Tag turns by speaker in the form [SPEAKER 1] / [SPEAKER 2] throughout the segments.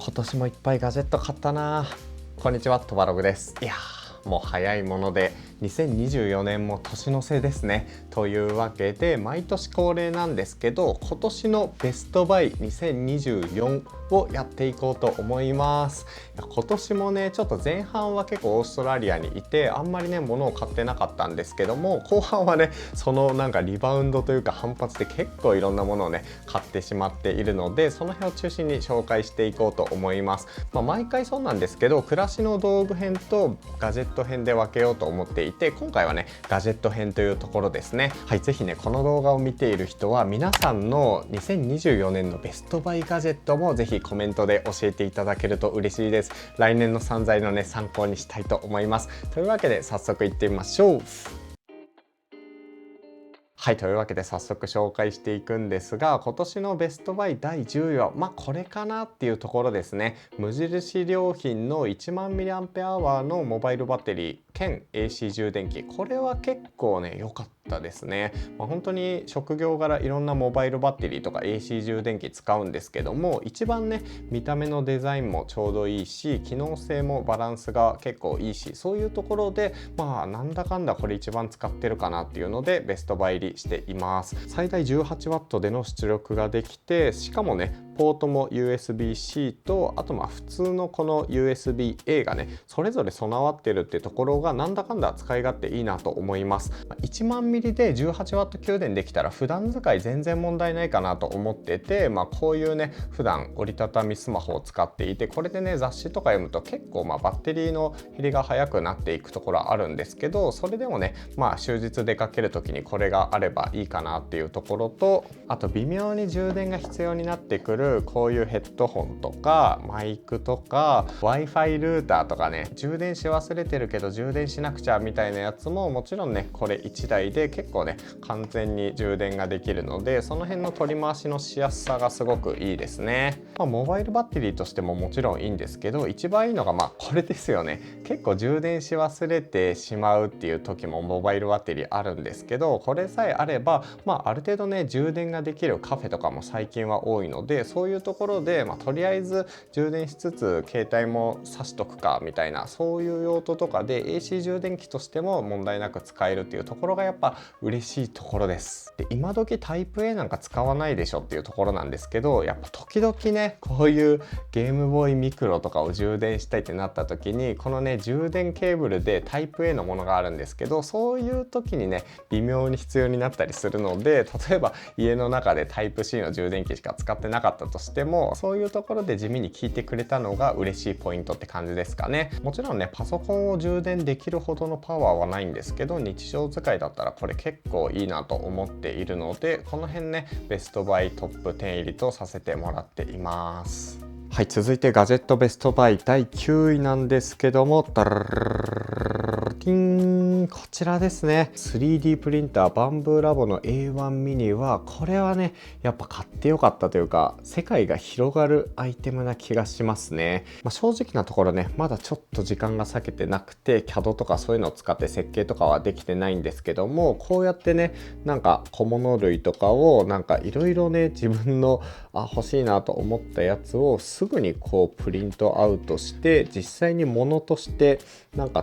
[SPEAKER 1] 今年もいっぱいガジェット買ったな。こんにちは、トバログです。いやー、もう早いもので2024年も年の瀬ですね。というわけで毎年恒例なんですけど、今年のベストバイ2024をやっていこうと思います。今年もね、ちょっと前半は結構オーストラリアにいてあんまりね物を買ってなかったんですけども、後半はねそのリバウンドというか反発で結構いろんなものをね買ってしまっているので、その辺を中心に紹介していこうと思います。毎回そうなんですけど、暮らしの道具編とガジェット編で分けようと思っていて、今回はねガジェット編というところですね。はい、ぜひねこの動画を見ている人は皆さんの2024年のベストバイガジェットもぜひコメントで教えていただけると嬉しいです。来年の散財のね参考にしたいと思います。というわけで早速いってみましょう。はい、というわけで早速紹介していくんですが、今年のベストバイ第10位はこれかなっていうところですね。無印良品の1万 mAh のモバイルバッテリー兼 AC 充電器、これは結構ね良かったですね。本当に職業柄いろんなモバイルバッテリーとか AC 充電器使うんですけども、一番ね見た目のデザインもちょうどいいし、機能性もバランスが結構いいし、そういうところでなんだかんだこれ一番使ってるかなっていうのでベストバイ入りしています。最大 18W での出力ができて、しかもねポートも USB-C と、あと普通のこの USB-A がねそれぞれ備わってるっていうところがなんだかんだ使い勝手いいなと思います。1万ミリで 18W 給電できたら普段使い全然問題ないかなと思ってて、こういうね普段折りたたみスマホを使っていて、これでね雑誌とか読むと結構バッテリーの減りが早くなっていくところはあるんですけど、それでもね終日出かける時にこれがあればいいかなっていうところと、あと微妙に充電が必要になってくるこういうヘッドホンとかマイクとか Wi-Fi ルーターとかね、充電し忘れてるけど充電しなくちゃみたいなやつももちろんねこれ1台で結構ね完全に充電ができるので、その辺の取り回しのしやすさがすごくいいですね。モバイルバッテリーとしてももちろんいいんですけど、一番いいのがこれですよね。結構充電し忘れてしまうっていう時もモバイルバッテリーあるんですけど、これさえあればある程度ね充電ができるカフェとかも最近は多いので、そういうところでとりあえず充電しつつ携帯も挿しとくかみたいな、そういう用途とかで AC 充電器としても問題なく使えるっていうところがやっぱ嬉しいところです。で、今時タイプ A なんか使わないでしょっていうところなんですけど、やっぱ時々ねこういうゲームボーイミクロとかを充電したいってなった時に、このね充電ケーブルでタイプ A のものがあるんですけど、そういう時にね微妙に必要になったりするので、例えば家の中でタイプ C の充電器しか使ってなかったとしても、そういうところで地味に効いてくれたのが嬉しいポイントって感じですかね。もちろんねパソコンを充電できるほどのパワーはないんですけど、日常使いだったらこれ結構いいなと思っているので、この辺ねベストバイトップ10入りとさせてもらっています。はい、続いてガジェットベストバイ第9位なんですけども、こちらですね。 3D プリンターバンブーラボの A1 ミニは、これはねやっぱ買ってよかったというか、世界が広がるアイテムな気がしますね。正直なところねまだちょっと時間が割けてなくて CAD とかそういうのを使って設計とかはできてないんですけども、こうやってね小物類とかをいろいろね自分の欲しいなと思ったやつをすぐにプリントアウトして実際に物として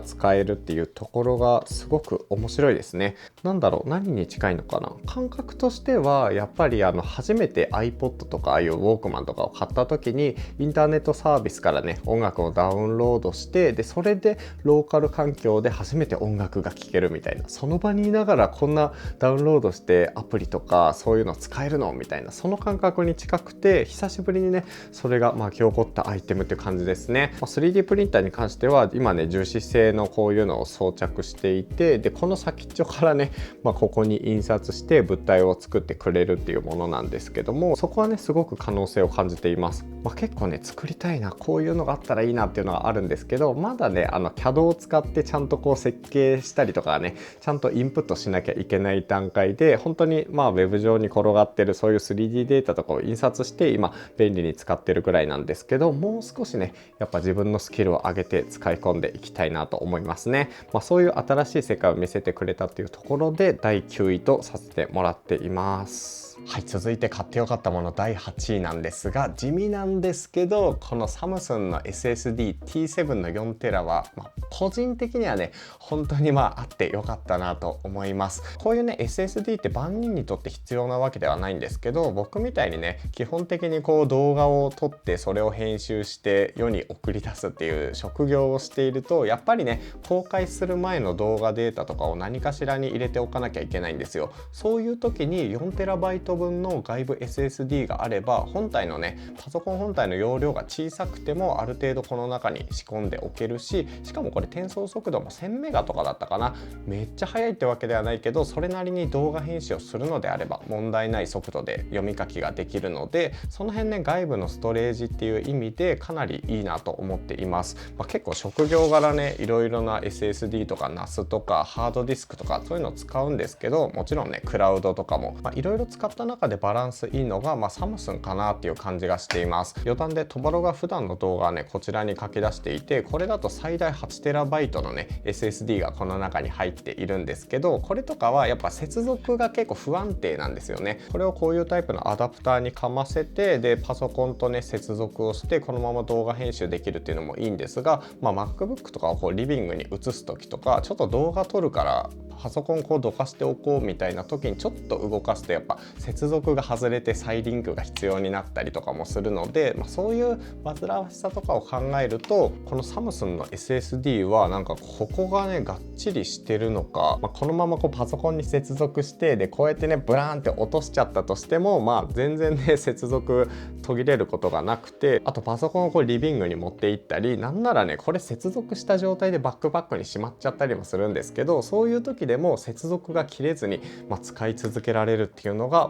[SPEAKER 1] 使えるっていうところがすごく面白いですね。何に近いのかな、感覚としてはやっぱり初めて iPod とかああいうウォークマンとかを買った時にインターネットサービスからね音楽をダウンロードして、でそれでローカル環境で初めて音楽が聴けるみたいな、その場にいながらこんなダウンロードしてアプリとかそういうの使えるのみたいな、その感覚に近くて久しぶりにねそれが巻き起こったアイテムっていう感じですね。3D プリンターに関しては今ね樹脂製のこういうのを装着していて、でこの先っちょからね、ここに印刷して物体を作ってくれるっていうものなんですけども、そこはねすごく可能性を感じています。結構ね作りたいな、こういうのがあったらいいなっていうのがあるんですけど、まだねCAD を使ってちゃんと設計したりとかねちゃんとインプットしなきゃいけない段階で、本当にウェブ上に転がってるそういう 3D データとかを印刷して今便利に使ってるぐらいなんですけど、もう少しねやっぱ自分のスキルを上げて使い込んでいきたいなと思いますね。そういう新しい世界を見せてくれたっていうところで第9位とさせてもらっています。はい、続いて買ってよかったもの第8位なんですが、地味なんですけど、このサムスンの SSD T7 の 4TB は、個人的にはね本当にあってよかったなと思います。こういうね SSD って万人にとって必要なわけではないんですけど、僕みたいにね基本的にこう動画を撮ってそれを編集して世に送り出すっていう職業をしていると、やっぱりね公開する前の動画データとかを何かしらに入れておかなきゃいけないんですよ。そういう時に 4TB 分の外部 SSD があれば、本体のねパソコン本体の容量が小さくてもある程度この中に仕込んでおけるし、しかもこれ転送速度も1000メガとかだったかな、めっちゃ速いってわけではないけど、それなりに動画編集をするのであれば問題ない速度で読み書きができるので、その辺ね外部のストレージっていう意味でかなりいいなと思っています。結構職業柄ねいろいろな SSD とか NAS とかハードディスクとかそういうのを使うんですけど、もちろんねクラウドとかもいろいろ使った中でバランスいいのが、サムスンかなっていう感じがしています。余談でトバロが普段の動画はねこちらに書き出していて、これだと最大 8TB のね SSD がこの中に入っているんですけど、これとかはやっぱ接続が結構不安定なんですよね。これをこういうタイプのアダプターにかませて、でパソコンとね接続をしてこのまま動画編集できるっていうのもいいんですが、MacBook とかをこうリビングに移す時とか、ちょっと動画撮るからパソコンこうどかしておこうみたいな時にちょっと動かすとやっぱ接続が外れて再リンクが必要になったりとかもするので、そういう煩わしさとかを考えると、このサムスンの SSD はなんかここがねがっちりしてるのか、このままこうパソコンに接続してでこうやってねブラーンって落としちゃったとしても全然ね接続途切れることがなくて、あとパソコンをこうリビングに持って行ったり、なんならねこれ接続した状態でバックパックにしまっちゃったりもするんですけど、そういう時でも接続が切れずに、使い続けられるっていうのが、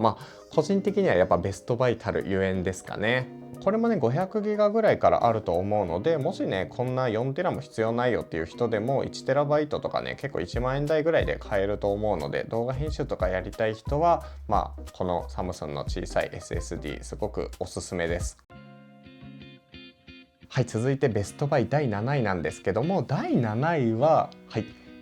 [SPEAKER 1] 個人的にはやっぱベストバイたるゆえんですかね。これもね500ギガぐらいからあると思うので、もしねこんな4テラも必要ないよっていう人でも1テラバイトとかね結構1万円台ぐらいで買えると思うので、動画編集とかやりたい人はこのサムスンの小さい SSD すごくおすすめです。はい、続いてベストバイ第7位なんですけども、第7位は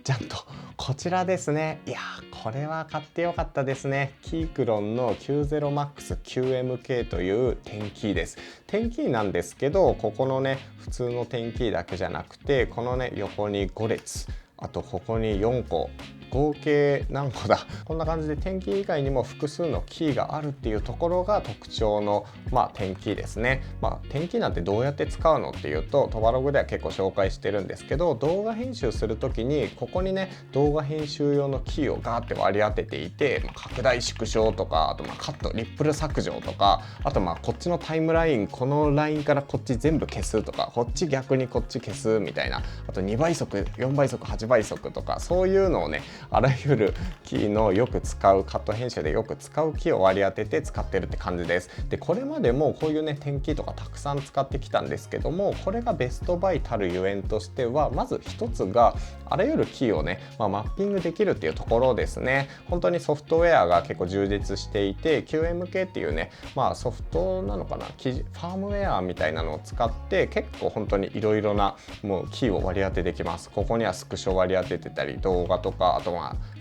[SPEAKER 1] じゃんとこちらですね。いやこれは買ってよかったですね。キークロンの 90MAX9MK という10キーです。10キーなんですけど、ここのね普通の10キーだけじゃなくて、このね横に5列、あとここに4個、合計何個だこんな感じで10キー以外にも複数のキーがあるっていうところが特徴の10キーですね。10キーなんてどうやって使うのっていうと、トバログでは結構紹介してるんですけど、動画編集する時にここにね動画編集用のキーをガーって割り当てていて、拡大縮小とか、あとカットリップル削除とか、あとこっちのタイムライン、このラインからこっち全部消すとか、こっち逆にこっち消すみたいな、あと2倍速4倍速8倍速とか、そういうのをねあらゆるキーのよく使うカット編集でよく使うキーを割り当てて使ってるって感じです。でこれまでもこういうね10キーとかたくさん使ってきたんですけども、これがベストバイたるゆえんとしては、まず一つがあらゆるキーをね、マッピングできるっていうところですね。本当にソフトウェアが結構充実していて、 QMK っていうねソフトなのかな、ファームウェアみたいなのを使って結構本当にいろいろなもうキーを割り当てできます。ここにはスクショ割り当ててたり、動画とか、あとフ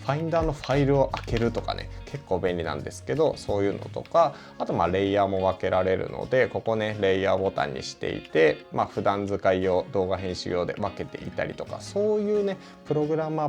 [SPEAKER 1] ァインダーのファイルを開けるとかね結構便利なんですけど、そういうのとか、あとレイヤーも分けられるので、ここねレイヤーボタンにしていて、普段使い用、動画編集用で分けていたりとか、そういうねプログラマ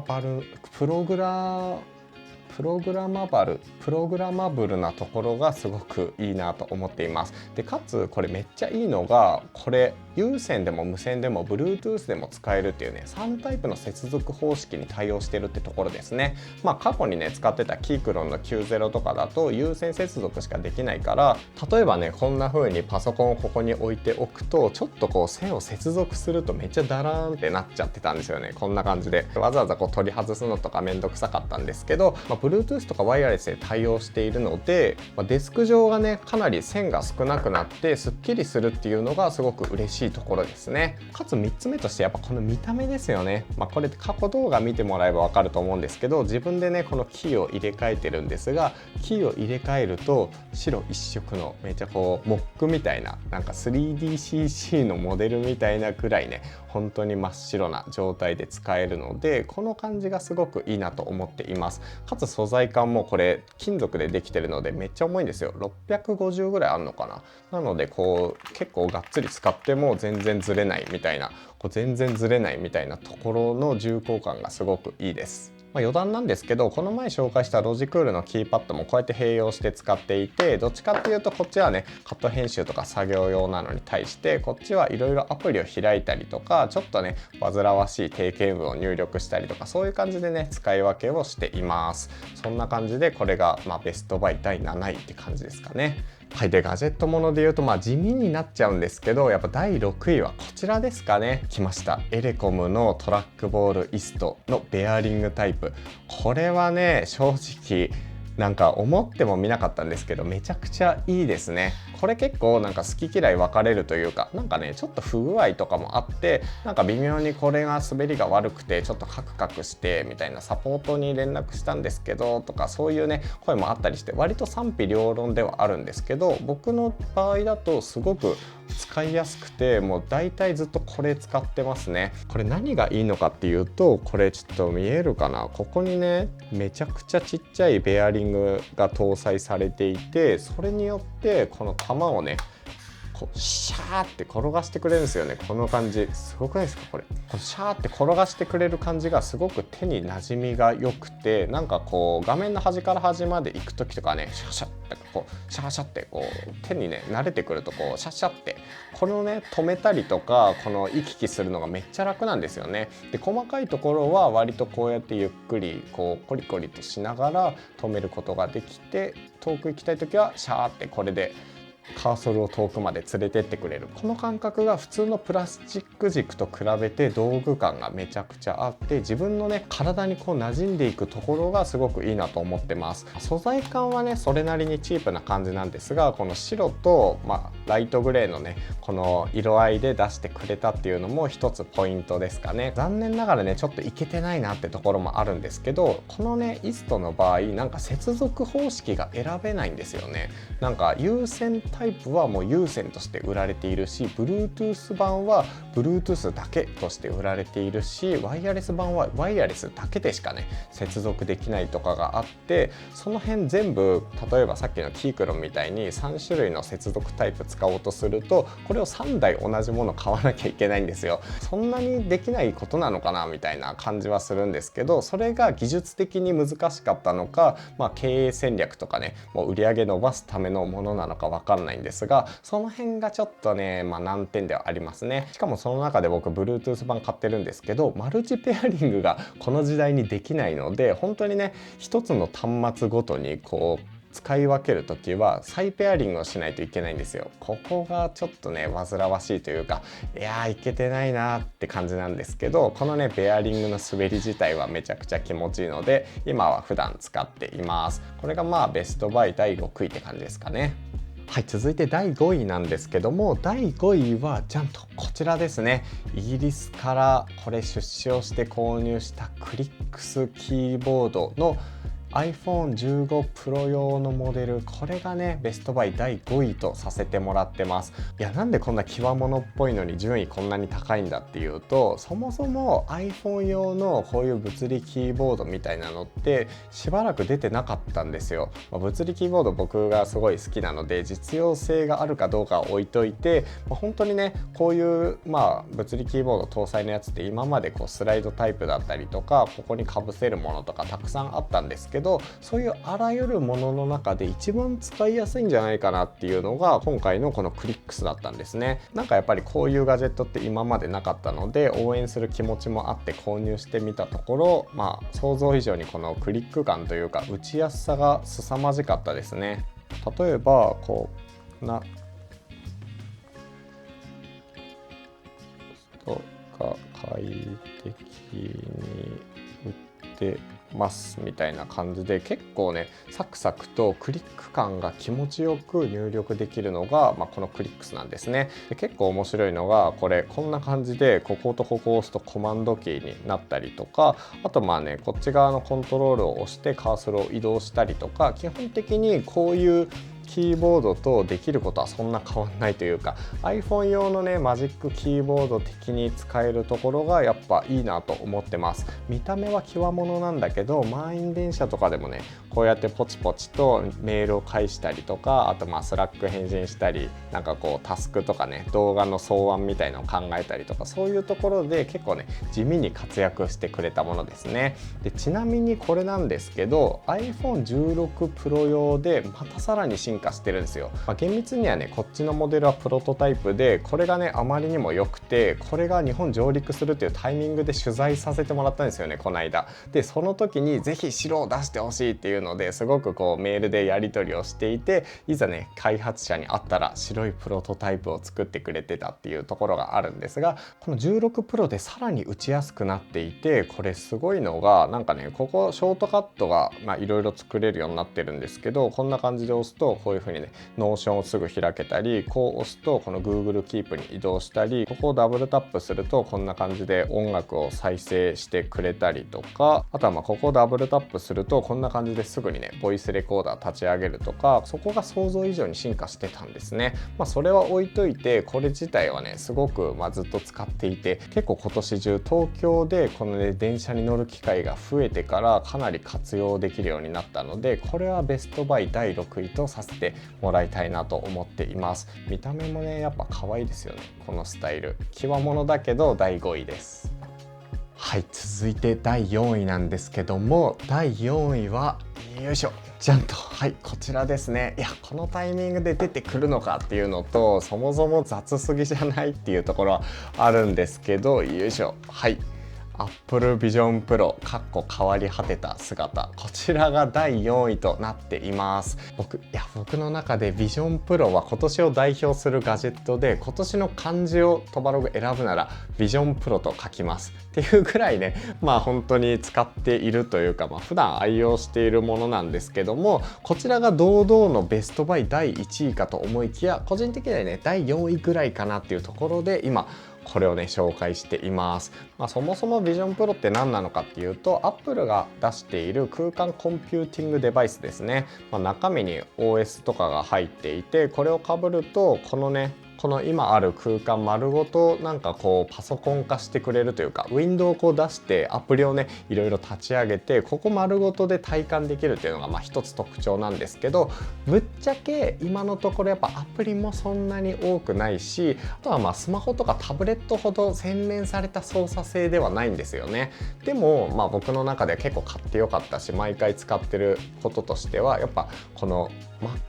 [SPEAKER 1] ブルなところがすごくいいなと思っています。でかつこれめっちゃいいのが、これ有線でも無線でも Bluetooth でも使えるっていうね3タイプの接続方式に対応してるってところですね。過去にね使ってたキークロンの90とかだと有線接続しかできないから、例えばねこんな風にパソコンをここに置いておくと、ちょっとこう線を接続するとめっちゃダラーンってなっちゃってたんですよね。こんな感じでわざわざこう取り外すのとかめんどくさかったんですけど、Bluetooth とかワイヤレスで対応しているので、デスク上がねかなり線が少なくなってすっきりするっていうのがすごく嬉しいいところですね。かつ3つ目としてやっぱこの見た目ですよね。これ過去動画見てもらえば分かると思うんですけど、自分でねこのキーを入れ替えてるんですが、キーを入れ替えると白一色のめっちゃこうモックみたいな、なんか 3DCC のモデルみたいなくらいね本当に真っ白な状態で使えるので、この感じがすごくいいなと思っています。かつ素材感もこれ金属でできてるのでめっちゃ重いんですよ。650ぐらいあるのかな。なのでこう結構がっつり使っても全然ずれないみたいな、全然ずれないみたいなところの重厚感がすごくいいです。余談なんですけど、この前紹介したロジクールのキーパッドもこうやって併用して使っていて、どっちかっていうとこっちはねカット編集とか作業用なのに対して、こっちはいろいろアプリを開いたりとか、ちょっとね煩わしい定型文を入力したりとか、そういう感じでね使い分けをしています。そんな感じでこれがベストバイ第7位って感じですかね。はい、でガジェットもので言うと地味になっちゃうんですけど、やっぱ第6位はこちらですかね。来ました。エレコムのトラックボールイストのベアリングタイプ。これはね正直なんか思ってもみなかったんですけど、めちゃくちゃいいですね。これ結構なんか好き嫌い分かれるというか、なんかねちょっと不具合とかもあって、なんか微妙にこれが滑りが悪くてちょっとカクカクしてみたいな、サポートに連絡したんですけどとか、そういうね声もあったりして、割と賛否両論ではあるんですけど、僕の場合だとすごく使いやすくて、もう大体ずっとこれ使ってますね。これ何がいいのかっていうと、これちょっと見えるかな、ここにねめちゃくちゃちっちゃいベアリングが搭載されていて、それによってこの球をねこうシャーって転がしてくれるんですよね。この感じすごくないですか。このシャーって転がしてくれる感じがすごく手に馴染みが良くて、なんかこう画面の端から端まで行く時とかね、シャシャってこうシャシャってこう手にね慣れてくるとこうシャシャってこのね止めたりとか、この行き来するのがめっちゃ楽なんですよね。で細かいところは割とこうやってゆっくりこうコリコリとしながら止めることができて、遠く行きたい時はシャーってこれでカーソルを遠くまで連れてってくれる。この感覚が普通のプラスチック軸と比べて道具感がめちゃくちゃあって、自分のね体にこう馴染んでいくところがすごくいいなと思ってます。素材感はねそれなりにチープな感じなんですが、この白と、ライトグレーのねこの色合いで出してくれたっていうのも一つポイントですかね。残念ながらねちょっといけてないなってところもあるんですけど、このねイストの場合なんか接続方式が選べないんですよね。なんか有線タイプはもう有線として売られているし、 Bluetooth 版は Bluetooth だけとして売られているし、ワイヤレス版はワイヤレスだけでしかね接続できないとかがあって、その辺全部例えばさっきのキークロンみたいに3種類の接続タイプ使おうとすると、これを3台同じもの買わなきゃいけないんですよ。そんなにできないことなのかなみたいな感じはするんですけど、それが技術的に難しかったのか、経営戦略とかねもう売り上げ伸ばすためのものなのか分かんないんですが、その辺がちょっとね難点ではありますね。しかもその中で僕 Bluetooth 版買ってるんですけど、マルチペアリングがこの時代にできないので、本当にね一つの端末ごとにこう使い分けるときは再ペアリングをしないといけないんですよ。ここがちょっとね煩わしいというか、いやーいけてないなって感じなんですけど、このねペアリングの滑り自体はめちゃくちゃ気持ちいいので、今は普段使っています。これがベストバイ第6位って感じですかね。はい、続いて第5位なんですけども、第5位はじゃんとこちらですね。イギリスからこれ出資をして購入したクリックスキーボードのiPhone15 Pro 用のモデル、これがねベストバイ第5位とさせてもらってます。いや、なんでこんな極物っぽいのに順位こんなに高いんだっていうと、そもそも iPhone 用のこういう物理キーボードみたいなのってしばらく出てなかったんですよ。物理キーボード僕がすごい好きなので、実用性があるかどうかは置いといて、本当にねこういう物理キーボード搭載のやつって今までこうスライドタイプだったりとか、ここにかぶせるものとかたくさんあったんですけど、そういうあらゆるものの中で一番使いやすいんじゃないかなっていうのが今回のこのクリックスだったんですね。なんかやっぱりこういうガジェットって今までなかったので、応援する気持ちもあって購入してみたところ、想像以上にこのクリック感というか打ちやすさが凄まじかったですね。例えばこうとか快適に打てますみたいな感じで、結構ねサクサクとクリック感が気持ちよく入力できるのが、このクリックスなんですね。で結構面白いのがこんな感じでこことここを押すとコマンドキーになったりとか、あとこっち側のコントロールを押してカーソルを移動したりとか、基本的にこういうキーボードとできることはそんな変わんないというか、 iPhone 用のねマジックキーボード的に使えるところがやっぱいいなと思ってます。見た目は際物なんだけど、満員電車とかでもねこうやってポチポチとメールを返したりとか、あとスラック返信したり、タスクとかね動画の草案みたいなのを考えたりとか、そういうところで結構ね地味に活躍してくれたものですね。でちなみにこれなんですけど iPhone16 Pro 用でまたさらに進化してるんですよ。厳密にはねこっちのモデルはプロトタイプで、これがねあまりにも良くて、これが日本上陸するというタイミングで取材させてもらったんですよね、この間。でその時にぜひ白を出してほしいっていうのですごくメールでやり取りをしていて、いざね開発者に会ったら白いプロトタイプを作ってくれてたっていうところがあるんですが、この16 Pro でさらに打ちやすくなっていて、これすごいのがここショートカットがいろいろ作れるようになってるんですけど、こんな感じで押すとこういう風にねノーションをすぐ開けたり、こう押すとこの Google Keep に移動したり、ここをダブルタップするとこんな感じで音楽を再生してくれたりとか、あとはここをダブルタップするとこんな感じですぐにねボイスレコーダー立ち上げるとか、そこが想像以上に進化してたんですね。それは置いといて、これ自体はねすごくずっと使っていて、結構今年中東京でこのね電車に乗る機会が増えてからかなり活用できるようになったので、これはベストバイ第6位とさせてもらいたいなと思っています。見た目もねやっぱ可愛いですよね、このスタイル。際物だけど第5位です。はい、続いて第4位なんですけども、第4位はよいしょじゃんと、はいこちらですね。いやこのタイミングで出てくるのかっていうのと、そもそも雑すぎじゃないっていうところはあるんですけど、よいしょ、はいApple Vision Pro 変わり果てた姿、こちらが第4位となっています。僕の中で Vision Pro は今年を代表するガジェットで、今年の漢字をトバログ選ぶなら Vision Pro と書きますっていうくらいね、本当に使っているというか、普段愛用しているものなんですけども、こちらが堂々のベストバイ第1位かと思いきや、個人的にはね第4位ぐらいかなっていうところで今これをね紹介しています。そもそも Vision Pro って何なのかっていうと、 Apple が出している空間コンピューティングデバイスですね。中身に OS とかが入っていて、これをかぶるとこの今ある空間丸ごとパソコン化してくれるというか、ウィンドウを出してアプリをねいろいろ立ち上げて、ここ丸ごとで体感できるっていうのが一つ特徴なんですけど、ぶっちゃけ今のところやっぱアプリもそんなに多くないし、あとはスマホとかタブレットほど洗練された操作性ではないんですよね。でも僕の中では結構買ってよかったし、毎回使ってることとしてはやっぱこの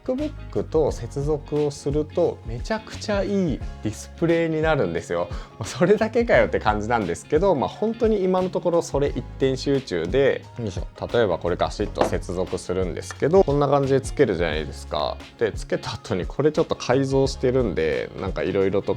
[SPEAKER 1] MacBook と接続をするとめちゃくちゃいいディスプレイになるんですよ。それだけかよって感じなんですけど、本当に今のところそれ一点集中で、例えばこれガシッと接続するんですけど、こんな感じでつけるじゃないですか。でつけた後にこれちょっと改造してるんで、いろいろと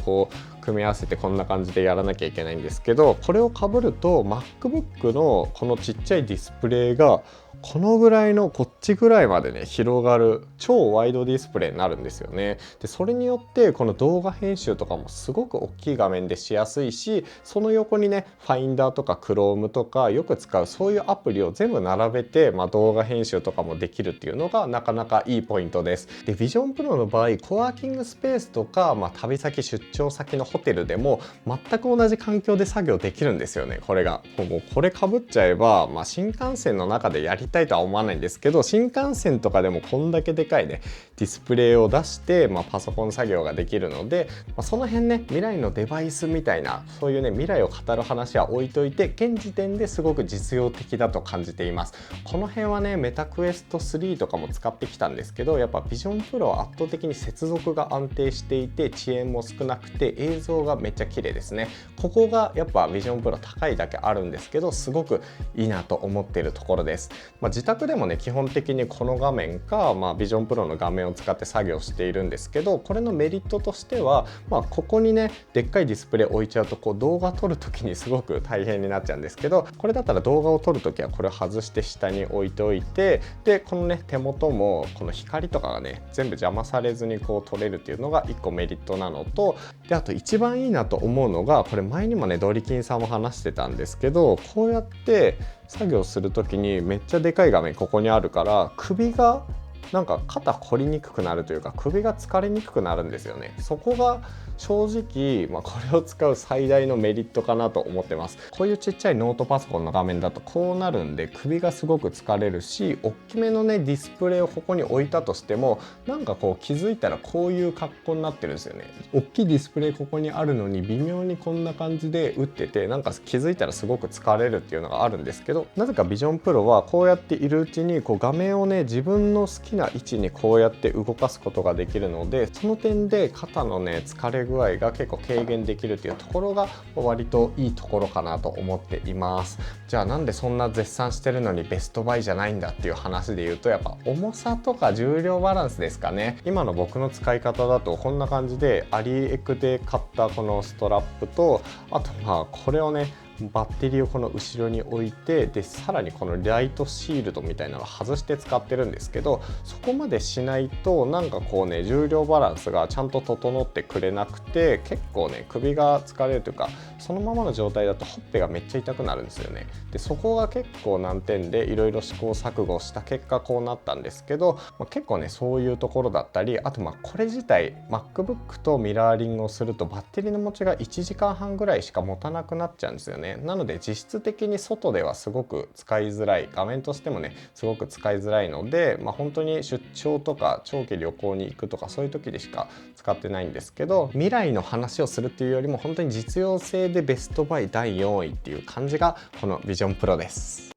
[SPEAKER 1] 組み合わせてこんな感じでやらなきゃいけないんですけど、これをかぶると MacBook のこのちっちゃいディスプレイがこのぐらいのこっちぐらいまでね広がる超ワイドディスプレイになるんですよね。でそれによってこの動画編集とかもすごく大きい画面でしやすいし、その横にね Finder とか Chrome とかよく使うそういうアプリを全部並べて、動画編集とかもできるっていうのがなかなかいいポイントです。で Vision Pro の場合コワーキングスペースとか、旅先出張先のホテルでも全く同じ環境で作業できるんですよね。これがもうこれかぶっちゃえば、新幹線の中でやりたいとは思わないんですけど、新幹線とかでもこんだけでかいねディスプレイを出して、パソコン作業ができるので、その辺ね未来のデバイスみたいなそういうね未来を語る話は置いといて、現時点ですごく実用的だと感じています。この辺はねメタクエスト3とかも使ってきたんですけど、やっぱ Vision Pro は圧倒的に接続が安定していて遅延も少なくて映像がめっちゃ綺麗ですね。ここがやっぱ Vision Pro 高いだけあるんですけど、すごくいいなと思っているところです。自宅でもね基本的にこの画面か、ビジョンプロの画面を使って作業しているんですけど、これのメリットとしては、ここにねでっかいディスプレイ置いちゃうと動画撮る時にすごく大変になっちゃうんですけど、これだったら動画を撮る時はこれを外して下に置いておいて、でこのね手元もこの光とかがね全部邪魔されずに撮れるっていうのが1個メリットなのと、であと一番いいなと思うのが、これ前にもねドリキンさんも話してたんですけど、こうやって作業する時にめっちゃでかい画面ここにあるから首がなんか肩凝りにくくなるというか、首が疲れにくくなるんですよね。そこが正直、これを使う最大のメリットかなと思ってます。こういうちっちゃいノートパソコンの画面だとこうなるんで、首がすごく疲れるし、大きめのねディスプレイをここに置いたとしても、なんか気づいたらこういう格好になってるんですよね。大きいディスプレイここにあるのに微妙にこんな感じで打ってて、なんか気づいたらすごく疲れるっていうのがあるんですけど、なぜかビジョンプロはこうやっているうちに画面をね自分の好きな位置にこうやって動かすことができるので、その点で肩のね疲れ具合が結構軽減できるっていうところが割といいところかなと思っています。じゃあなんでそんな絶賛してるのにベストバイじゃないんだっていう話で言うと、やっぱ重さとか重量バランスですかね。今の僕の使い方だとこんな感じでアリエクで買ったこのストラップと、あとこれをねバッテリーをこの後ろに置いて、でさらにこのライトシールドみたいなのを外して使ってるんですけど、そこまでしないとなんか重量バランスがちゃんと整ってくれなくて、結構ね首が疲れるというか、そのままの状態だとほっぺがめっちゃ痛くなるんですよね。でそこが結構難点で、いろいろ試行錯誤した結果こうなったんですけど、結構ねそういうところだったり、あとこれ自体 MacBook とミラーリングをするとバッテリーの持ちが1時間半ぐらいしか持たなくなっちゃうんですよね。なので実質的に外ではすごく使いづらい、画面としてもねすごく使いづらいので、本当に出張とか長期旅行に行くとかそういう時でしか使ってないんですけど、未来の話をするっていうよりも本当に実用性でベストバイ第4位っていう感じがこのビジョンプロです。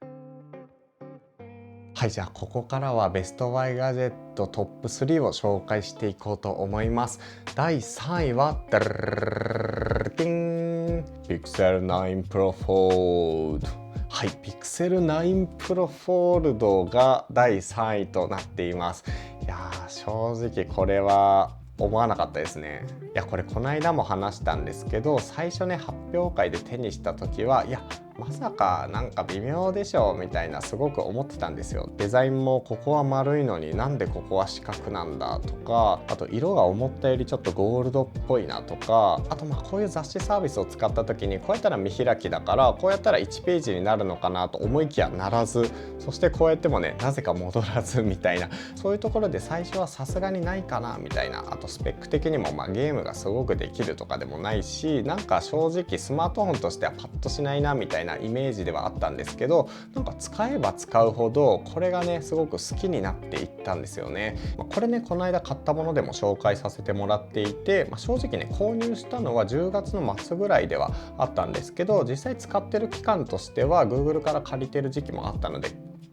[SPEAKER 1] はい、じゃあここからはベストバイガジェットトップ3を紹介していこうと思います。第3位はダルルン Pixel 9 Pro Fold。はい、Pixel 9 Pro Fold が第3位となっています。いやー、正直これは思わなかったですね。いやこれこの間も話したんですけど、最初ね発表会で手にした時は、いやまさかなんか微妙でしょみたいなすごく思ってたんですよ。デザインもここは丸いのになんでここは四角なんだとか、あと色が思ったよりちょっとゴールドっぽいなとか、あとこういう雑誌サービスを使った時にこうやったら見開きだからこうやったら1ページになるのかなと思いきやならず、そしてこうやってもねなぜか戻らずみたいな、そういうところで最初はさすがにないかなみたいな。あとスペック的にもゲームがすごくできるとかでもないし、なんか正直スマートフォンとしてはパッとしないなみたいなイメージではあったんですけど、なんか使えば使うほどこれがねすごく好きになっていったんですよね。これねこの間買ったものでも紹介させてもらっていて、正直ね購入したのは10月の末ぐらいではあったんですけど、実際使ってる期間としては Google から借りてる時期もあったので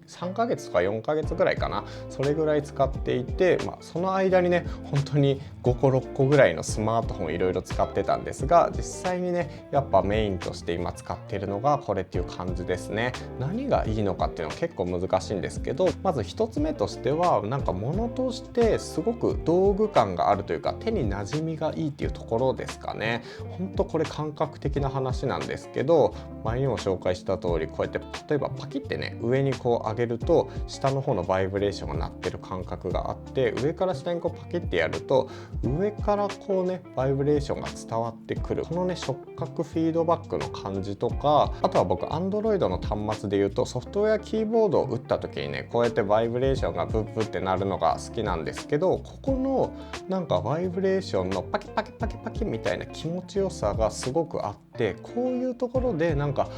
[SPEAKER 1] 3ヶ月とか4ヶ月ぐらいかな、それぐらい使っていて、その間にね本当に5個6個ぐらいのスマートフォンいろいろ使ってたんですが、実際にねやっぱメインとして今使っているのがこれっていう感じですね。何がいいのかっていうのは結構難しいんですけど、まず1つ目としてはなんか物としてすごく道具感があるというか、手に馴染みがいいっていうところですかね。本当これ感覚的な話なんですけど、前にも紹介した通りこうやって例えばパキってね上に上げると下の方のバイブレーションが鳴ってる感覚があって、上から下にパキってやると上からバイブレーションが伝わってくる、このね触覚フィードバックの感じとか、あとは僕 Android の端末で言うとソフトウェアキーボードを打った時にねこうやってバイブレーションがブッブってなるのが好きなんですけど、ここのなんかバイブレーションのパキパキパキパキみたいな気持ちよさがすごくあって、こういうところでなんか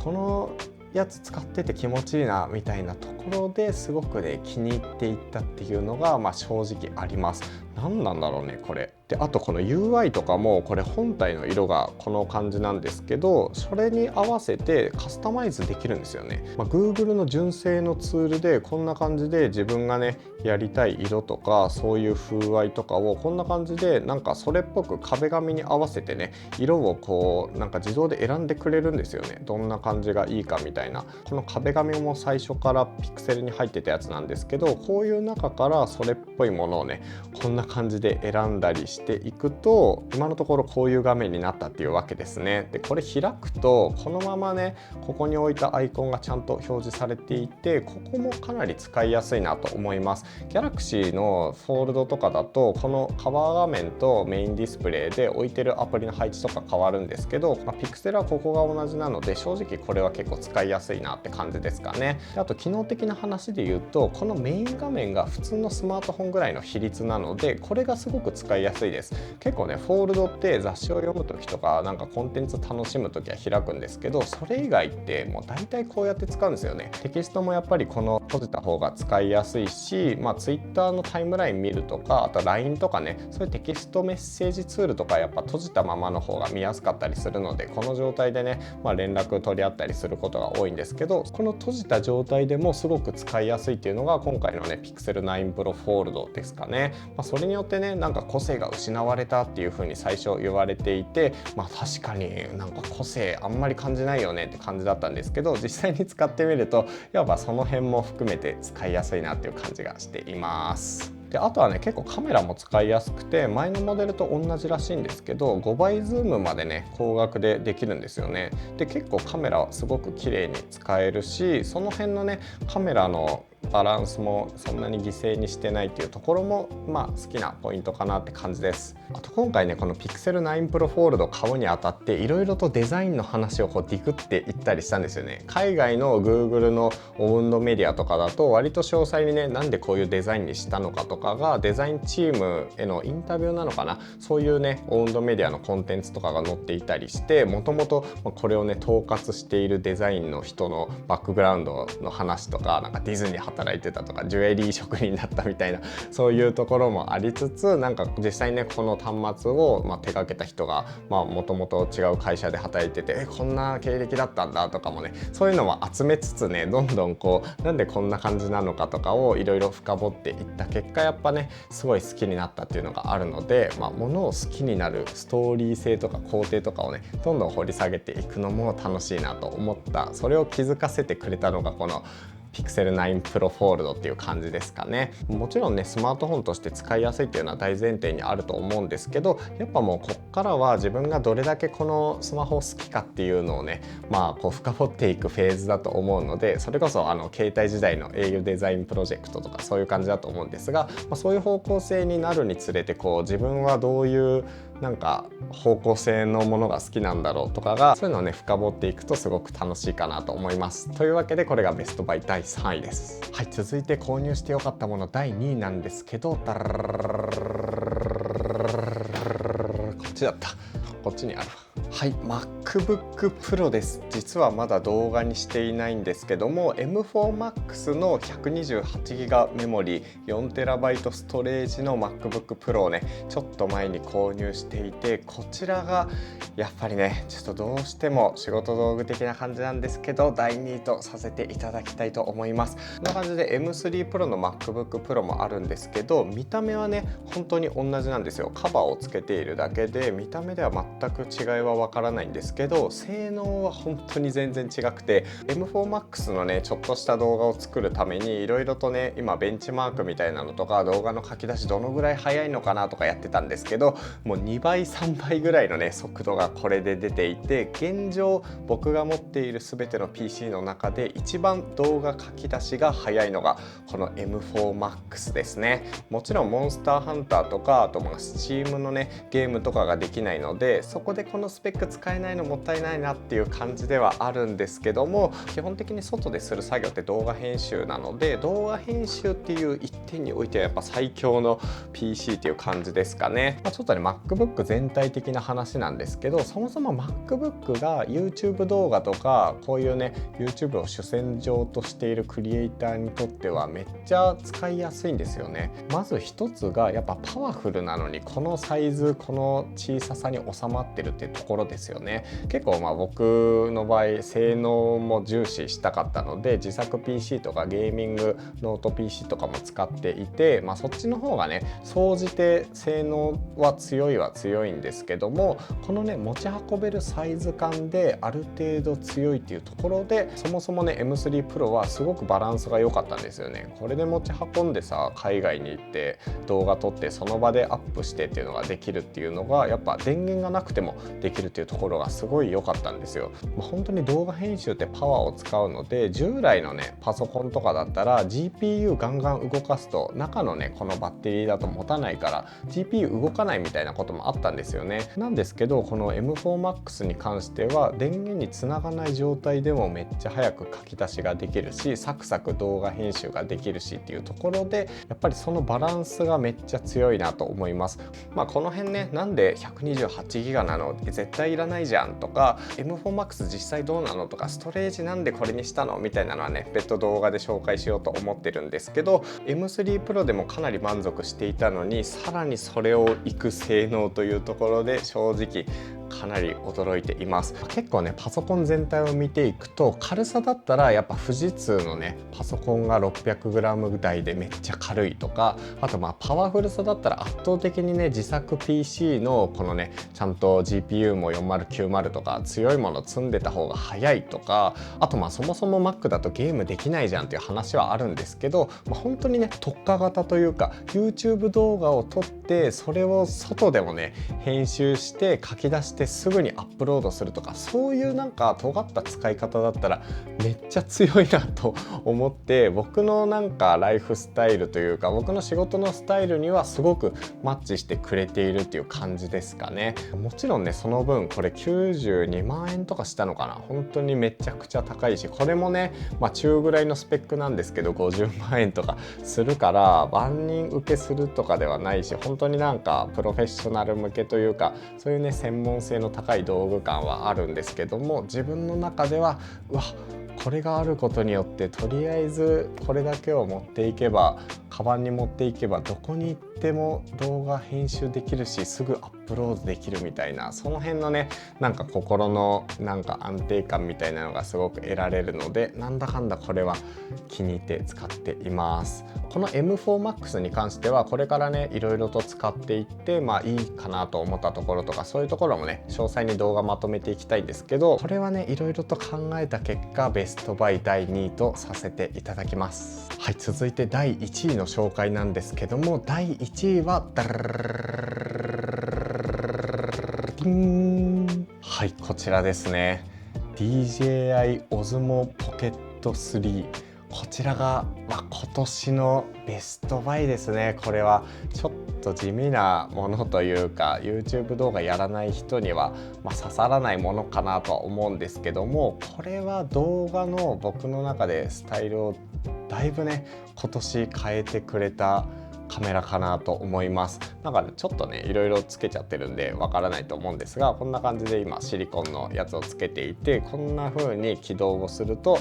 [SPEAKER 1] このやつ使ってて気持ちいいなみたいなところですごくね気に入っていったっていうのが正直あります。何なんだろうねこれで。あとこの UI とかもこれ本体の色がこの感じなんですけど、それに合わせてカスタマイズできるんですよね。Google の純正のツールでこんな感じで自分がねやりたい色とかそういう風合いとかをこんな感じでなんかそれっぽく壁紙に合わせてね色をこうなんか自動で選んでくれるんですよね。どんな感じがいいかみたいな。この壁紙も最初からピクセルに入ってたやつなんですけど、こういう中からそれっぽいものをねこんな感じで選んだりしていくと今のところこういう画面になったっていうわけですね。でこれ開くとこのままねここに置いたアイコンがちゃんと表示されていて、ここもかなり使いやすいなと思います。Galaxy のフォールドとかだとこのカバー画面とメインディスプレイで置いてるアプリの配置とか変わるんですけど、Pixel はここが同じなので正直これは結構使いやすいなって感じですかね。であと機能的な話で言うとこのメイン画面が普通のスマートフォンぐらいの比率なのでこれがすごく使いやすいです。結構ねフォールドって雑誌を読む時とかなんかコンテンツ楽しむ時は開くんですけど、それ以外ってもう大体こうやって使うんですよね。テキストもやっぱりこの閉じた方が使いやすいし、Twitter のタイムライン見るとかあと LINE とかねそういうテキストメッセージツールとかやっぱ閉じたままの方が見やすかったりするので、この状態でね、連絡取り合ったりすることが多いんですけど、この閉じた状態でもすごく使いやすいっていうのが今回のね Pixel 9 Pro Fold ですかね。それによってねなんか個性が失われたっていう風に最初言われていて、確かになんか個性あんまり感じないよねって感じだったんですけど、実際に使ってみるとやっぱその辺も含めて使いやすいなっていう感じがしています。であとはね結構カメラも使いやすくて前のモデルと同じらしいんですけど5倍ズームまでね光学でできるんですよね。で結構カメラはすごく綺麗に使えるし、その辺のねカメラのバランスもそんなに犠牲にしてないっていうところも好きなポイントかなって感じです。あと今回ねこの Pixel 9 Pro Fold を買うにあたっていろいろとデザインの話をディグっていったりしたんですよね。海外の Google のオウンドメディアとかだと割と詳細にねなんでこういうデザインにしたのかとかがデザインチームへのインタビューなのかな、そういうねオウンドメディアのコンテンツとかが載っていたりして、もともとこれをね統括しているデザインの人のバックグラウンドの話とか、なんかディズニー働いてたとかジュエリー職人だったみたいなそういうところもありつつ、なんか実際ねこの端末を手掛けた人がもともと違う会社で働いててこんな経歴だったんだとかもね、そういうのも集めつつねどんどんなんでこんな感じなのかとかをいろいろ深掘っていった結果やっぱねすごい好きになったっていうのがあるので、ものを好きになるストーリー性とか工程とかをねどんどん掘り下げていくのも楽しいなと思った。それを気づかせてくれたのがこのPixel 9 Pro Fold っていう感じですかね。もちろんねスマートフォンとして使いやすいっていうのは大前提にあると思うんですけど、やっぱもうこっからは自分がどれだけこのスマホを好きかっていうのをね深掘っていくフェーズだと思うので、それこそ携帯時代の au デザインプロジェクトとかそういう感じだと思うんですが、そういう方向性になるにつれて自分はどういうなんか方向性のものが好きなんだろうとかがそういうのをね深掘っていくとすごく楽しいかなと思います。というわけでこれがベストバイ第3位です。はい、続いて購入してよかったもの第2位なんですけど、こっちだった。こっちにある。はい、MacBook Pro です。実はまだ動画にしていないんですけども M4Max の 128GB メモリ 4TB ストレージの MacBook Pro をねちょっと前に購入していて、こちらがやっぱりねちょっとどうしても仕事道具的な感じなんですけど第2位とさせていただきたいと思います。こんな感じで M3 Pro の MacBook Pro もあるんですけど、見た目はね本当に同じなんですよ。カバーをつけているだけで見た目では全く違いはわからないんですけど、性能は本当に全然違くて M4Max のねちょっとした動画を作るためにいろいろとね今ベンチマークみたいなのとか動画の書き出しどのぐらい速いのかなとかやってたんですけど、もう2倍3倍ぐらいのね速度がこれで出ていて、現状僕が持っている全ての PC の中で一番動画書き出しが速いのがこの M4Max ですね。もちろんモンスターハンターとかあとSteam のねゲームとかができないのでそこでこのスペック使えないのもったいないなっていう感じではあるんですけども、基本的に外でする作業って動画編集なので動画編集っていう一点においてはやっぱ最強の PC っていう感じですかね。ちょっとね MacBook 全体的な話なんですけど、そもそも MacBook が YouTube 動画とかこういうね YouTube を主戦場としているクリエイターにとってはめっちゃ使いやすいんですよね。まず一つがやっぱパワフルなのにこのサイズこの小ささに収まってるっていうところろですよね。結構僕の場合性能も重視したかったので、自作 PC とかゲーミングノート PC とかも使っていて、そっちの方がね総じて性能は強いんですけども、このね持ち運べるサイズ感である程度強いっていうところで、そもそもね M3 Pro はすごくバランスが良かったんですよね。これで持ち運んでさ、海外に行って動画撮ってその場でアップしてっていうのができるっていうのが、やっぱ電源がなくてもできるっていうところがすごい良かったんですよ。本当に動画編集ってパワーを使うので、従来のねパソコンとかだったら GPU ガンガン動かすと中のねこのバッテリーだと持たないから GPU 動かないみたいなこともあったんですよね。なんですけどこの M4Max に関しては電源につながない状態でもめっちゃ早く書き出しができるし、サクサク動画編集ができるしっていうところで、やっぱりそのバランスがめっちゃ強いなと思います。この辺ね、なんで 128GB なの絶対いらないじゃんとか、 M4Max 実際どうなのとか、ストレージなんでこれにしたのみたいなのはね別途動画で紹介しようと思ってるんですけど、 M3 Pro でもかなり満足していたのに、さらにそれをいく性能というところで正直かなり驚いています。結構ねパソコン全体を見ていくと、軽さだったらやっぱ富士通のねパソコンが 600g 台でめっちゃ軽いとか、あとパワフルさだったら圧倒的にね自作 PC のこのねちゃんと GPU も4090とか強いもの積んでた方が早いとか、あとそもそも Mac だとゲームできないじゃんっていう話はあるんですけど、本当にね特化型というか YouTube 動画を撮ってそれを外でもね編集して書き出してすぐにアップロードするとか、そういうなんか尖った使い方だったらめっちゃ強いなと思って、僕のなんかライフスタイルというか僕の仕事のスタイルにはすごくマッチしてくれているっていう感じですかね。もちろんねその分これ92万円とかしたのかな、本当にめちゃくちゃ高いし、これもね中ぐらいのスペックなんですけど50万円とかするから万人受けするとかではないし、本当になんかプロフェッショナル向けというか、そういうね専門性の高い道具感はあるんですけども、自分の中ではこれがあることによってとりあえずこれだけを持っていけば、カバンに持っていけばどこに行っても動画編集できるしすぐアップロードできるみたいな、その辺のねなんか心のなんか安定感みたいなのがすごく得られるので、なんだかんだこれは気に入って使っています。この M4Max に関してはこれからねいろいろと使っていっていいかなと思ったところとか、そういうところもね詳細に動画まとめていきたいんですけど、これはねいろいろと考えた結果ベストバイ第2位とさせていただきます。はい、続いて第1位の紹介なんですけども、第1位ははい、こちらですね。 DJI Osmo Pocket 3、こちらが、今年のベストバイですね。これはちょっと地味なものというか YouTube 動画やらない人には、刺さらないものかなとは思うんですけども、これは動画の僕の中でスタイルをだいぶね今年変えてくれたカメラかなと思います。なんかちょっとねいろいろつけちゃってるんでわからないと思うんですが、こんな感じで今シリコンのやつをつけていて、こんな風に起動をすると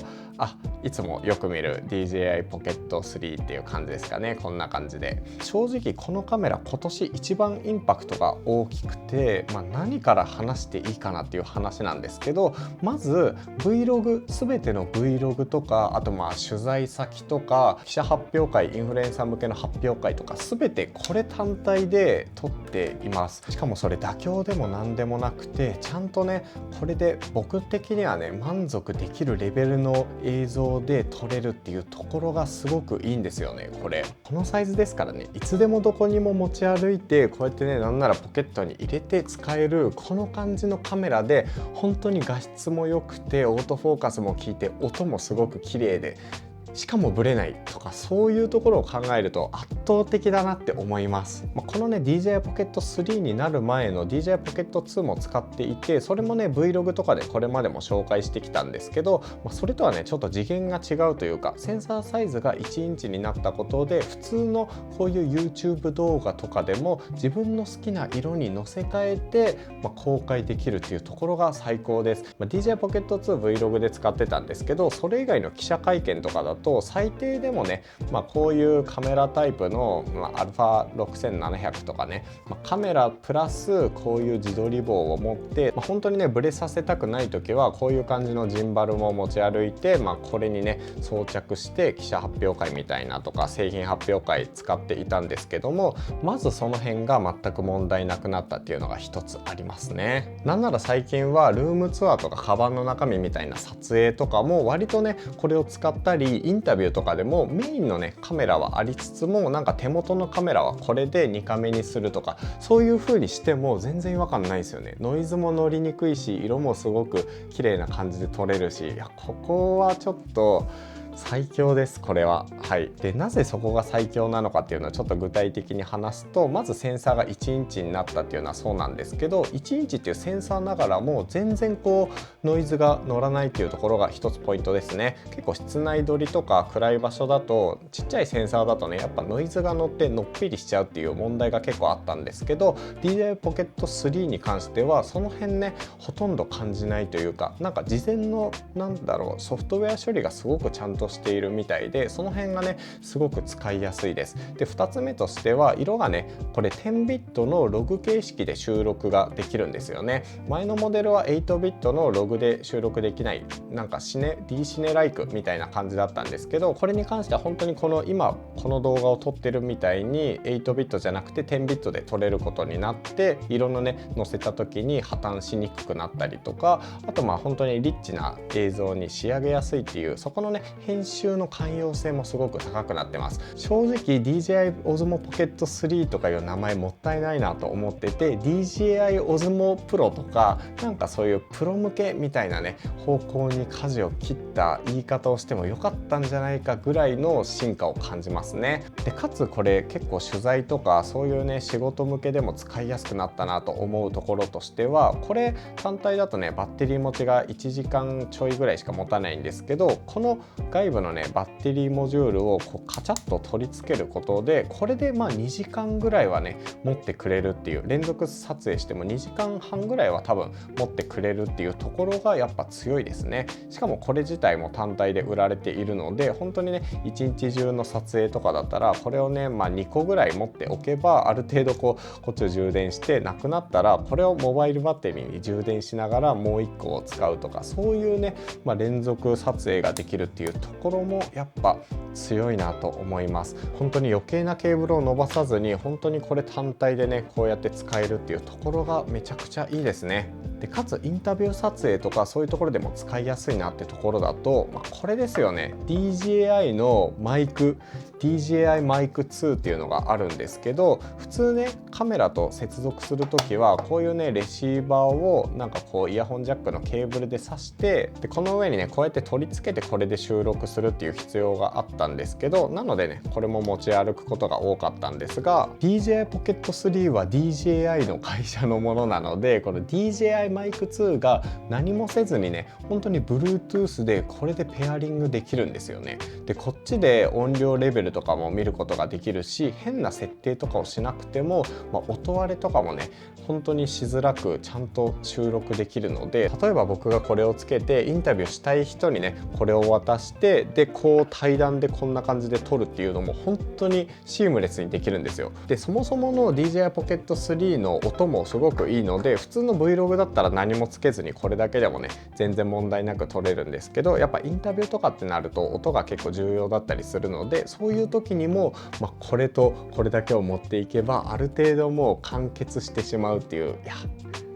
[SPEAKER 1] いつもよく見る DJI Pocket 3っていう感じですかね。こんな感じで、正直このカメラ今年一番インパクトが大きくて、何から話していいかなっていう話なんですけど、まず Vlog、全ての Vlog とか、あと取材先とか記者発表会、インフルエンサー向けの発表会とか全てこれ単体で撮っています。しかもそれ妥協でも何でもなくて、ちゃんとねこれで僕的にはね満足できるレベルの映像で撮れるっていうところがすごくいいんですよね。このサイズですからね、いつでもどこにも持ち歩いて、こうやってねなんならポケットに入れて使えるこの感じのカメラで、本当に画質も良くてオートフォーカスも効いて音もすごく綺麗で、しかもブレないとか、そういうところを考えると圧倒的だなって思います。このね DJI Pocket 3になる前の DJI Pocket 2も使っていて、それもね Vlog とかでこれまでも紹介してきたんですけど、それとはねちょっと次元が違うというか、センサーサイズが1インチになったことで、普通のこういう YouTube 動画とかでも自分の好きな色に乗せ替えて、公開できるっていうところが最高です。DJI Pocket 2 Vlog で使ってたんですけど、それ以外の記者会見とかだと最低でもね、こういうカメラタイプの、α6700 とかね、カメラプラスこういう自撮り棒を持って、本当にねブレさせたくない時はこういう感じのジンバルも持ち歩いて、これにね装着して記者発表会みたいなとか製品発表会使っていたんですけども、まずその辺が全く問題なくなったっていうのが一つありますね。なんなら最近はルームツアーとかカバンの中身みたいな撮影とかも割とねこれを使ったり、インタビューとかでもメインのねカメラはありつつもなんか手元のカメラはこれで2カメにするとか、そういう風にしても全然違和感ないですよね。ノイズも乗りにくいし、色もすごく綺麗な感じで撮れるし、いやここはちょっと最強です、これは。はい。で、なぜそこが最強なのかっていうのをちょっと具体的に話すと、まずセンサーが1インチになったっていうのはそうなんですけど、1インチっていうセンサーながらも全然こうノイズが乗らないっていうところが一つポイントですね。結構室内撮りとか暗い場所だとちっちゃいセンサーだとね、やっぱノイズが乗ってのっぴりしちゃうっていう問題が結構あったんですけど、 DJI Pocket 3に関してはその辺ねほとんど感じないというか、なんか事前のソフトウェア処理がすごくちゃんとしているみたいで、その辺がねすごく使いやすいです。で、2つ目としては色がね、これ10ビットのログ形式で収録ができるんですよね。前のモデルは8ビットのログで収録できない、なんかD シネライクみたいな感じだったんですけど、これに関しては本当に今この動画を撮ってるみたいに8ビットじゃなくて10ビットで撮れることになって、色のね載せた時に破綻しにくくなったりとか、あと本当にリッチな映像に仕上げやすいっていう、そこのね編集の寛容性もすごく高くなってます。正直 DJI Osmo Pocket 3とかいう名前もったいないなと思ってて、 DJI Osmo Pro とかなんかそういうプロ向けみたいなね方向に舵を切った言い方をしてもよかったんじゃないかぐらいの進化を感じますね。でかつこれ結構取材とかそういうね仕事向けでも使いやすくなったなと思うところとしては、これ単体だとねバッテリー持ちが1時間ちょいぐらいしか持たないんですけど、この外部のねバッテリーモジュールをこうカチャッと取り付けることで、これで2時間ぐらいはね持ってくれるっていう、連続撮影しても2時間半ぐらいは多分持ってくれるっていうところがやっぱ強いですね。しかもこれ自体も単体で売られているので、本当にね一日中の撮影とかだったらこれをね2個ぐらい持っておけば、ある程度こっちを充電してなくなったらこれをモバイルバッテリーに充電しながらもう1個を使うとか、そういうね、連続撮影ができるっていうところもやっぱ強いなと思います。本当に余計なケーブルを伸ばさずに、本当にこれ単体でねこうやって使えるっていうところがめちゃくちゃいいですね。でかつインタビュー撮影とかそういうところでも使いやすいなってところだと、これですよね。 DJI のマイク DJI マイク2っていうのがあるんですけど、普通ねカメラと接続するときはこういうねレシーバーをなんかこうイヤホンジャックのケーブルで挿して、でこの上にねこうやって取り付けてこれで収録するっていう必要があったんですけど、なのでねこれも持ち歩くことが多かったんですが、 DJI Pocket 3は DJI の会社のものなので、この DJI マイク2が何もせずにね本当に Bluetooth でこれでペアリングできるんですよね。でこっちで音量レベルとかも見ることができるし、変な設定とかをしなくても、音割れとかもね本当にしづらくちゃんと収録できるので、例えば僕がこれをつけてインタビューしたい人にねこれを渡して、でこう対談でこんな感じで撮るっていうのも本当にシームレスにできるんですよ。でそもそもの DJI Pocket 3の音もすごくいいので、普通の Vlog だったら何もつけずにこれだけでもね全然問題なく撮れるんですけど、やっぱインタビューとかってなると音が結構重要だったりするので、そういう時にも、これとこれだけを持っていけばある程度もう完結してしまうっていう、いや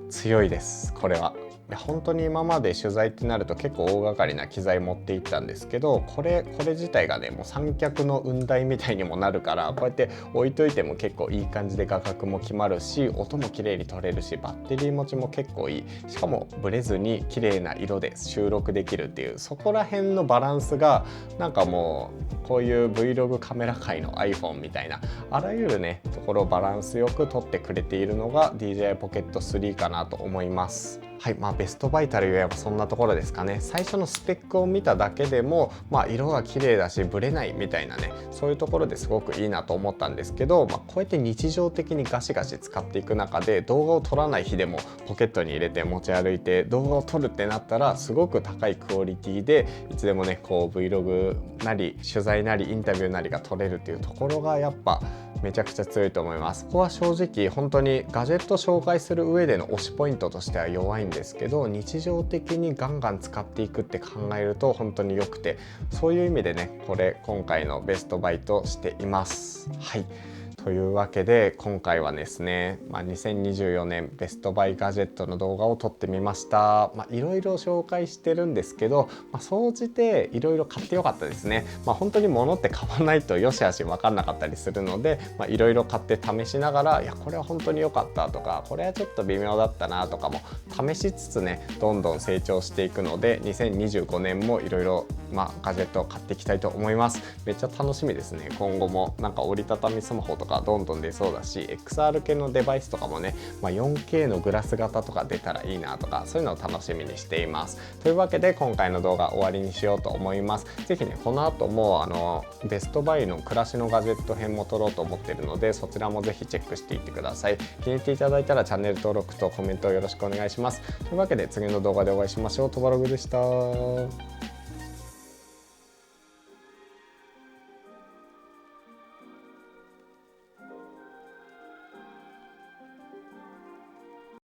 [SPEAKER 1] 強いですこれは。本当に今まで取材ってなると結構大掛かりな機材持っていったんですけど、これ自体がねもう三脚の雲台みたいにもなるから、こうやって置いといても結構いい感じで画角も決まるし、音も綺麗に撮れるし、バッテリー持ちも結構いい、しかもブレずに綺麗な色で収録できるっていう、そこら辺のバランスがなんかもうこういう Vlog カメラ界の iPhone みたいな、あらゆるねところをバランスよく撮ってくれているのが DJI Pocket 3かなと思います。はい、ベストバイたる言えばそんなところですかね。最初のスペックを見ただけでも、色が綺麗だしブレないみたいなね、そういうところですごくいいなと思ったんですけど、こうやって日常的にガシガシ使っていく中で、動画を撮らない日でもポケットに入れて持ち歩いて動画を撮るってなったら、すごく高いクオリティでいつでもねこう Vlog なり取材なりインタビューなりが取れるっていうところがやっぱめちゃくちゃ強いと思います。ここは正直本当にガジェット紹介する上での推しポイントとしては弱いんですけど、日常的にガンガン使っていくって考えると本当に良くて、そういう意味でねこれ今回のベストバイとしています。はい、というわけで今回はですね、2024年ベストバイガジェットの動画を撮ってみました。いろいろ紹介してるんですけど、総じていろいろ買ってよかったですね。本当に物って買わないとよしあし分かんなかったりするので、いろいろ買って試しながら、いやこれは本当に良かったとか、これはちょっと微妙だったなとかも試しつつね、どんどん成長していくので、2025年もいろいろガジェットを買っていきたいと思います。めっちゃ楽しみですね。今後もなんか折りたたみスマホとかどんどん出そうだし、 XR 系のデバイスとかもね、4K のグラス型とか出たらいいなとか、そういうのを楽しみにしています。というわけで今回の動画終わりにしようと思います。ぜひねこの後もベストバイの暮らしのガジェット編も撮ろうと思っているので、そちらもぜひチェックしていってください。気に入っていただいたらチャンネル登録とコメントをよろしくお願いします。というわけで次の動画でお会いしましょう。とばログでした。